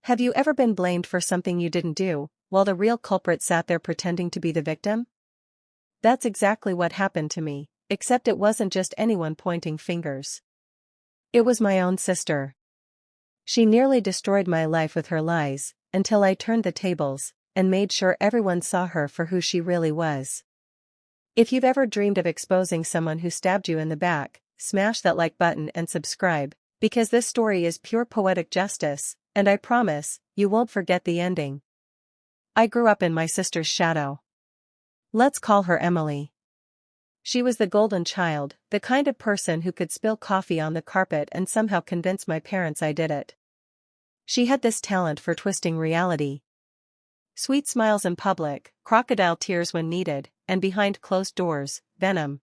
Have you ever been blamed for something you didn't do, while the real culprit sat there pretending to be the victim? That's exactly what happened to me, except it wasn't just anyone pointing fingers. It was my own sister. She nearly destroyed my life with her lies, until I turned the tables, and made sure everyone saw her for who she really was. If you've ever dreamed of exposing someone who stabbed you in the back, smash that like button and subscribe, because this story is pure poetic justice, and I promise, you won't forget the ending. I grew up in my sister's shadow. Let's call her Emily. She was the golden child, the kind of person who could spill coffee on the carpet and somehow convince my parents I did it. She had this talent for twisting reality. Sweet smiles in public, crocodile tears when needed, and behind closed doors, venom.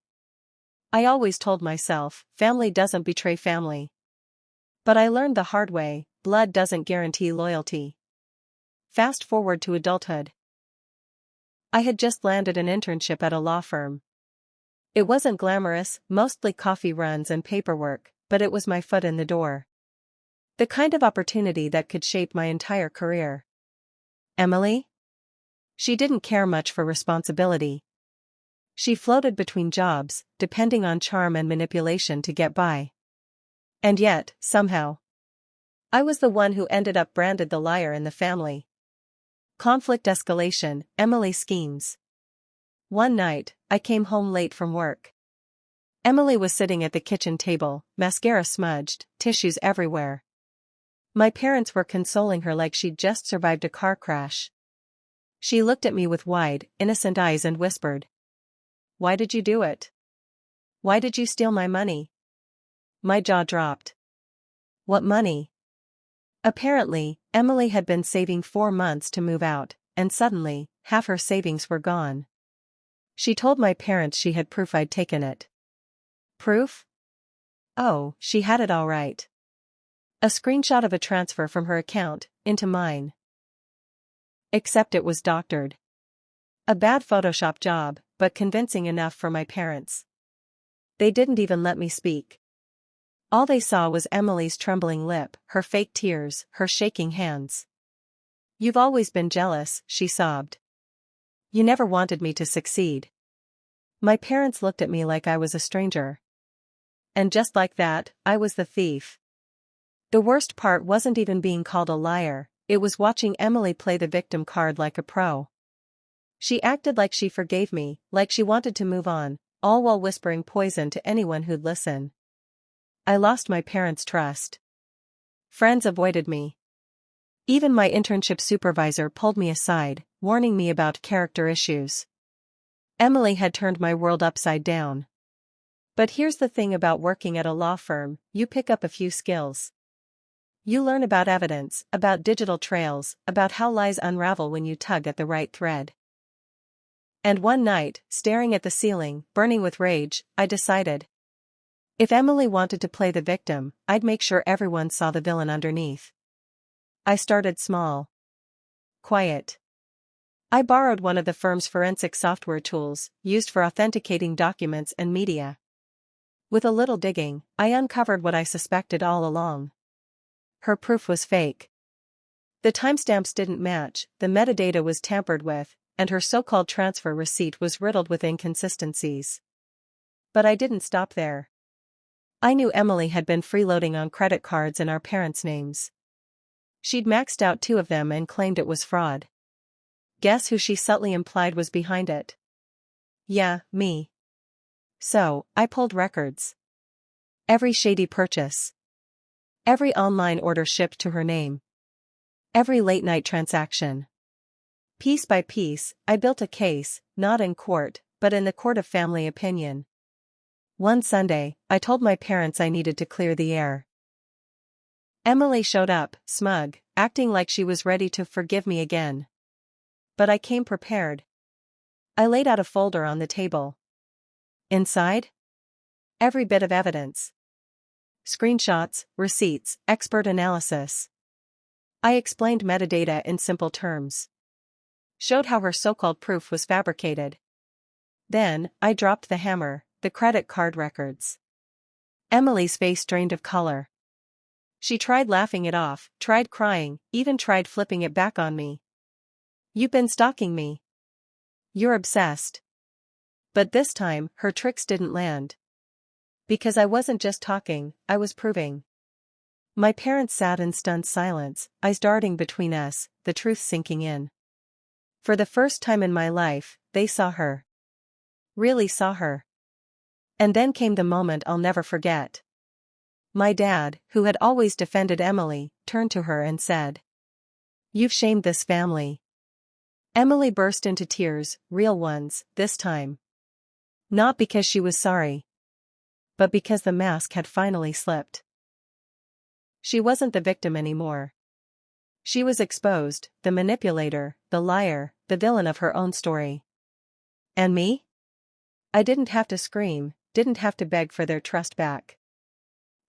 I always told myself, family doesn't betray family. But I learned the hard way, blood doesn't guarantee loyalty. Fast forward to adulthood. I had just landed an internship at a law firm. It wasn't glamorous, mostly coffee runs and paperwork, but it was my foot in the door. The kind of opportunity that could shape my entire career. Emily? She didn't care much for responsibility. She floated between jobs, depending on charm and manipulation to get by. And yet, somehow, I was the one who ended up branded the liar in the family. Conflict escalation, Emily schemes. One night, I came home late from work. Emily was sitting at the kitchen table, mascara smudged, tissues everywhere. My parents were consoling her like she'd just survived a car crash. She looked at me with wide, innocent eyes and whispered, "Why did you do it? Why did you steal my money?" My jaw dropped. What money? Apparently, Emily had been saving 4 months to move out, and suddenly, half her savings were gone. She told my parents she had proof I'd taken it. Proof? Oh, she had it all right. A screenshot of a transfer from her account into mine. Except it was doctored. A bad Photoshop job, but convincing enough for my parents. They didn't even let me speak. All they saw was Emily's trembling lip, her fake tears, her shaking hands. "You've always been jealous," she sobbed. "You never wanted me to succeed." My parents looked at me like I was a stranger. And just like that, I was the thief. The worst part wasn't even being called a liar, it was watching Emily play the victim card like a pro. She acted like she forgave me, like she wanted to move on, all while whispering poison to anyone who'd listen. I lost my parents' trust. Friends avoided me. Even my internship supervisor pulled me aside, warning me about character issues. Emily had turned my world upside down. But here's the thing about working at a law firm, you pick up a few skills. You learn about evidence, about digital trails, about how lies unravel when you tug at the right thread. And one night, staring at the ceiling, burning with rage, I decided. If Emily wanted to play the victim, I'd make sure everyone saw the villain underneath. I started small. Quiet. I borrowed one of the firm's forensic software tools, used for authenticating documents and media. With a little digging, I uncovered what I suspected all along. Her proof was fake. The timestamps didn't match, the metadata was tampered with, and her so-called transfer receipt was riddled with inconsistencies. But I didn't stop there. I knew Emily had been freeloading on credit cards in our parents' names. She'd maxed out 2 of them and claimed it was fraud. Guess who she subtly implied was behind it? Yeah, me. So, I pulled records. Every shady purchase. Every online order shipped to her name. Every late-night transaction. Piece by piece, I built a case, not in court, but in the court of family opinion. One Sunday, I told my parents I needed to clear the air. Emily showed up, smug, acting like she was ready to forgive me again. But I came prepared. I laid out a folder on the table. Inside? Every bit of evidence. Screenshots, receipts, expert analysis. I explained metadata in simple terms. Showed how her so-called proof was fabricated. Then, I dropped the hammer, the credit card records. Emily's face drained of color. She tried laughing it off, tried crying, even tried flipping it back on me. "You've been stalking me. You're obsessed." But this time, her tricks didn't land. Because I wasn't just talking, I was proving. My parents sat in stunned silence, eyes darting between us, the truth sinking in. For the first time in my life, they saw her. Really saw her. And then came the moment I'll never forget. My dad, who had always defended Emily, turned to her and said, "You've shamed this family." Emily burst into tears, real ones, this time. Not because she was sorry, but because the mask had finally slipped. She wasn't the victim anymore. She was exposed, the manipulator, the liar, the villain of her own story. And me? I didn't have to scream, didn't have to beg for their trust back.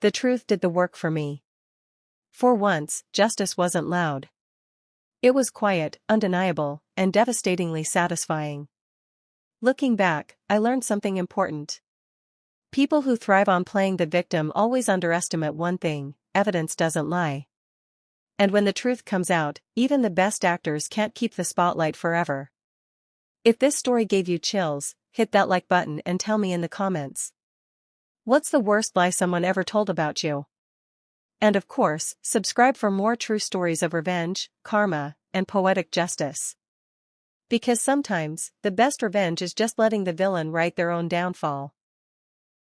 The truth did the work for me. For once, justice wasn't loud. It was quiet, undeniable, and devastatingly satisfying. Looking back, I learned something important. People who thrive on playing the victim always underestimate one thing: evidence doesn't lie. And when the truth comes out, even the best actors can't keep the spotlight forever. If this story gave you chills, hit that like button and tell me in the comments. What's the worst lie someone ever told about you? And of course, subscribe for more true stories of revenge, karma, and poetic justice. Because sometimes, the best revenge is just letting the villain write their own downfall.